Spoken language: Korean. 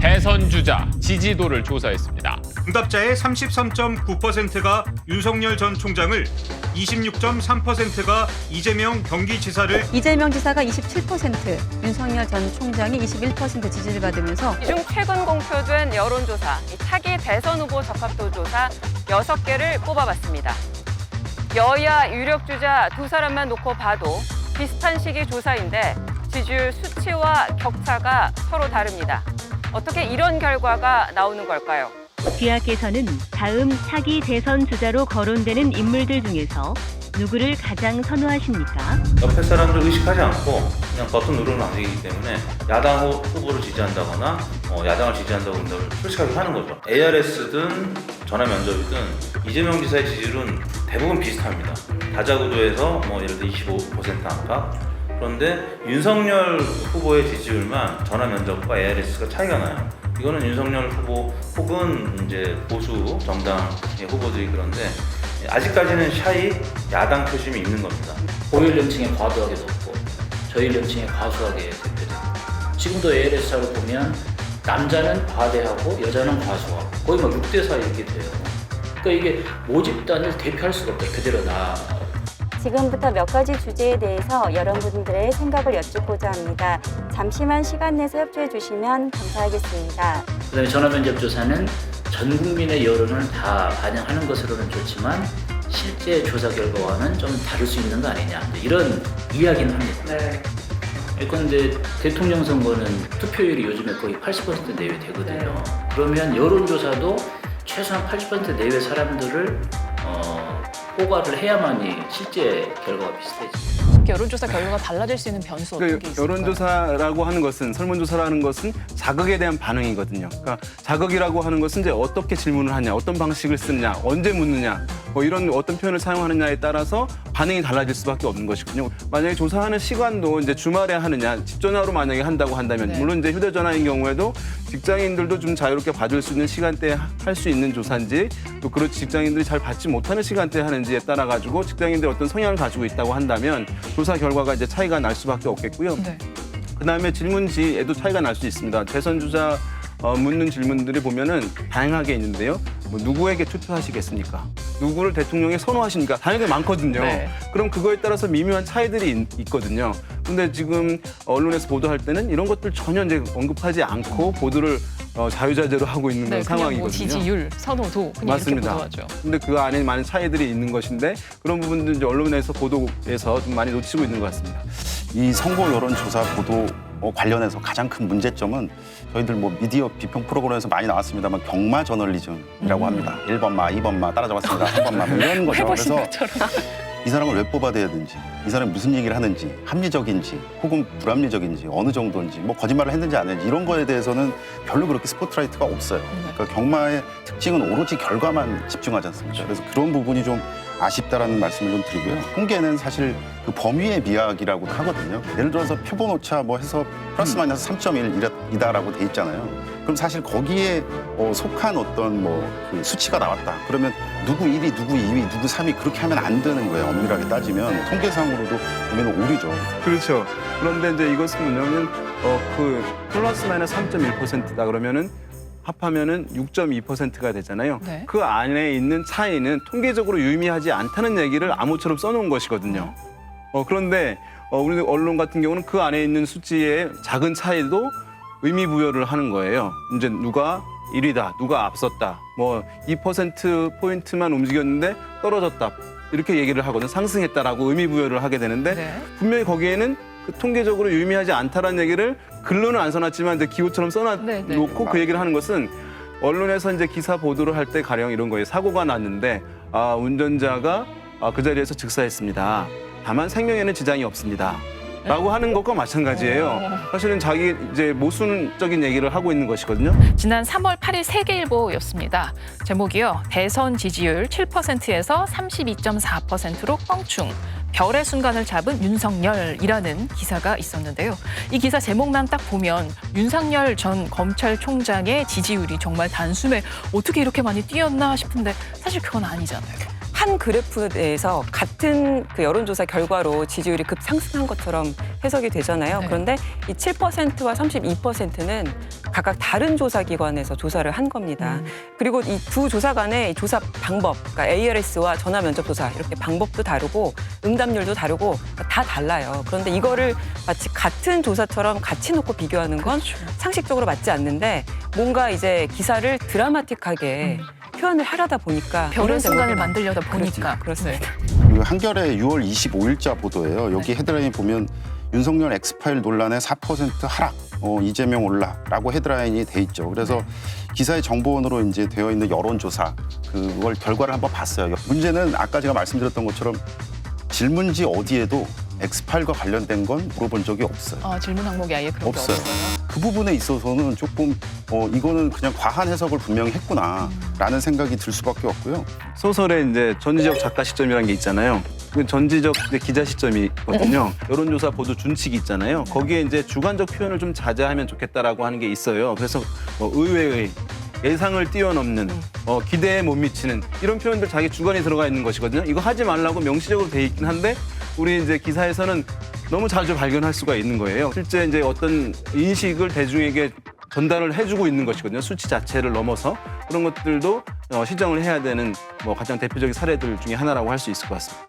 대선 주자 지지도를 조사했습니다. 응답자의 33.9%가 윤석열 전 총장을, 26.3%가 이재명 경기지사를, 이재명 지사가 27%, 윤석열 전 총장이 21% 지지를 받으면서 이 중 최근 공표된 여론조사, 차기 대선 후보 적합도 조사 6개를 꼽아봤습니다. 여야 유력 주자 두 사람만 놓고 봐도 비슷한 시기 조사인데 지지율 수치와 격차가 서로 다릅니다. 어떻게 이런 결과가 나오는 걸까요? 귀하께서는 다음 차기 대선 주자로 거론되는 인물들 중에서 누구를 가장 선호하십니까? 옆에 사람들 의식하지 않고 그냥 버튼 누르는 방식이기 때문에 야당 후보를 지지한다거나 야당을 지지한다고 솔직하게 하는 거죠. ARS든 전화 면접이든 이재명 지사의 지지율은 대부분 비슷합니다. 다자구도에서 예를 들어 25% 안팎. 그런데 윤석열 후보의 지지율만 전화 면접과 ARS가 차이가 나요. 이거는 윤석열 후보 혹은 이제 보수 정당의 후보들이 그런데 아직까지는 샤이 야당 표심이 있는 겁니다. 고연령층에 과도하게 높고 저연령층에 과소하게 대표되고, 지금도 ALS를 보면 남자는 과대하고 여자는 과소하고 거의 6대4 이렇게 돼요. 그러니까 이게 모집단을 대표할 수가 없다. 그대로 나. 지금부터 몇 가지 주제에 대해서 여러분들의 생각을 여쭙고자 합니다. 잠시만 시간 내서 협조해 주시면 감사하겠습니다. 그다음에 전화면접조사는 전 국민의 여론을 다 반영하는 것으로는 좋지만 실제 조사 결과와는 좀 다를 수 있는 거 아니냐, 이런 이야기는 합니다. 네. 그런데 대통령 선거는 투표율이 요즘에 거의 80% 내외 되거든요. 그러면 여론조사도 최소한 80% 내외 사람들을 포괄을 해야만이 실제 결과가 비슷해지죠. 여론조사 결과가 달라질 수 있는 변수 어떤 게 있을까요? 여론조사라고 하는 것은, 설문조사라는 것은 자극에 대한 반응이거든요. 그러니까 자극이라고 하는 것은 이제 어떻게 질문을 하냐, 어떤 방식을 쓰느냐, 언제 묻느냐, 이런 어떤 표현을 사용하느냐에 따라서 반응이 달라질 수밖에 없는 것이거든요. 만약에 조사하는 시간도 이제 주말에 하느냐, 집 전화로 만약에 한다고 한다면, 물론 이제 휴대전화인 경우에도 직장인들도 좀 자유롭게 봐줄 수 있는 시간대에 할 수 있는 조사인지, 또 그런 직장인들이 잘 받지 못하는 시간대에 하는지에 따라 가지고 직장인들이 어떤 성향을 가지고 있다고 한다면 조사 결과가 이제 차이가 날 수밖에 없겠고요. 네. 그다음에 질문지에도 차이가 날 수 있습니다. 대선 주자 묻는 질문들이 보면은 다양하게 있는데요. 누구에게 투표하시겠습니까? 누구를 대통령에 선호하십니까? 다양하게 많거든요. 네. 그럼 그거에 따라서 미묘한 차이들이 있거든요. 근데 지금 언론에서 보도할 때는 이런 것들 전혀 이제 언급하지 않고 보도를 자유자재로 하고 있는 그런 그냥 상황이거든요. 지지율, 선호도 그냥 맞습니다. 이렇게 보도하죠. 근데 그 안에 많은 차이들이 있는 것인데 그런 부분들 이제 언론에서 보도에서 좀 많이 놓치고 있는 것 같습니다. 이 선거 여론조사 보도 관련해서 가장 큰 문제점은 저희들 미디어 비평 프로그램에서 많이 나왔습니다만 경마 저널리즘이라고 합니다. 1번마, 2번마 따라잡았습니다. 3번마 이런 거죠. 해보신 그래서 것처럼. 이 사람을 왜 뽑아야 되는지, 이 사람이 무슨 얘기를 하는지, 합리적인지 혹은 불합리적인지, 어느 정도인지, 거짓말을 했는지 안 했는지 이런 거에 대해서는 별로 그렇게 스포트라이트가 없어요. 그러니까 경마의 특징은 오로지 결과만 집중하지 않습니까? 그래서 그런 부분이 좀 아쉽다라는 말씀을 좀 드리고요. 통계는 사실 그 범위의 미학이라고 하거든요. 예를 들어서 표본 오차 해서 플러스 마이너스 3.1이다라고 돼 있잖아요. 그럼 사실 거기에 속한 어떤 그 수치가 나왔다. 그러면 누구 1위, 누구 2위, 누구 3위 그렇게 하면 안 되는 거예요. 엄밀하게 따지면 통계상으로도 보면 오류죠. 그렇죠. 그런데 이제 이것은 뭐냐면 그 플러스 마이너스 3.1%다 그러면은 합하면은 6.2%가 되잖아요. 네. 그 안에 있는 차이는 통계적으로 유의미하지 않다는 얘기를 암호처럼 써놓은 것이거든요. 그런데 우리 언론 같은 경우는 그 안에 있는 수치의 작은 차이도 의미 부여를 하는 거예요. 이제 누가 1위다, 누가 앞섰다, 2%포인트만 움직였는데 떨어졌다. 이렇게 얘기를 하거든요. 상승했다라고 의미 부여를 하게 되는데 네. 분명히 거기에는 그 통계적으로 유의미하지 않다라는 얘기를 글로는 안 써놨지만 이제 기호처럼 써놓고 그 얘기를 하는 것은 언론에서 이제 기사 보도를 할 때 가령 이런 거예요. 사고가 났는데 운전자가 그 자리에서 즉사했습니다. 다만 생명에는 지장이 없습니다. 라고 하는 것과 마찬가지예요. 사실은 자기 이제 모순적인 얘기를 하고 있는 것이거든요. 지난 3월 8일 세계일보였습니다. 제목이요. 대선 지지율 7%에서 32.4%로 껑충. 별의 순간을 잡은 윤석열이라는 기사가 있었는데요. 이 기사 제목만 딱 보면 윤석열 전 검찰총장의 지지율이 정말 단숨에 어떻게 이렇게 많이 뛰었나 싶은데 사실 그건 아니잖아요. 한 한 그래프에 대해서 같은 그 여론조사 결과로 지지율이 급상승한 것처럼 해석이 되잖아요. 네. 그런데 이 7%와 32%는 각각 다른 조사기관에서 조사를 한 겁니다. 그리고 이 두 조사 간의 조사 방법, 그러니까 ARS와 전화 면접 조사 이렇게 방법도 다르고 응답률도 다르고 다 달라요. 그런데 이거를 마치 같은 조사처럼 같이 놓고 비교하는 건 상식적으로 맞지 않는데 뭔가 이제 기사를 드라마틱하게 표현을 하려다 보니까 별의 이런 순간을 제목이 만들려다 보니까. 그렇죠. 그렇습니다. 그 한겨레 6월 25일자 보도예요. 여기 헤드라인 보면 윤석열 엑스파일 논란에 4% 하락, 이재명 올라라고 헤드라인이 돼 있죠. 그래서 기사의 정보원으로 이제 되어 있는 여론조사 그걸 결과를 한번 봤어요. 문제는 아까 제가 말씀드렸던 것처럼 질문지 어디에도 엑스파일과 관련된 건 물어본 적이 없어요. 질문 항목이 아예 그런 게 없어요. 없어요. 그 부분에 있어서는 조금 이거는 그냥 과한 해석을 분명히 했구나라는 생각이 들 수밖에 없고요. 소설에 이제 전지적 작가 시점이라는 게 있잖아요. 그 전지적 기자 시점이거든요. 여론조사 보도 준칙이 있잖아요. 거기에 이제 주관적 표현을 좀 자제하면 좋겠다라고 하는 게 있어요. 그래서 의외의 예상을 뛰어넘는 기대에 못 미치는 이런 표현들 자기 주관이 들어가 있는 것이거든요. 이거 하지 말라고 명시적으로 돼 있긴 한데 우리 이제 기사에서는 너무 자주 발견할 수가 있는 거예요. 실제 이제 어떤 인식을 대중에게 전달을 해주고 있는 것이거든요. 수치 자체를 넘어서 그런 것들도 시정을 해야 되는 가장 대표적인 사례들 중에 하나라고 할 수 있을 것 같습니다.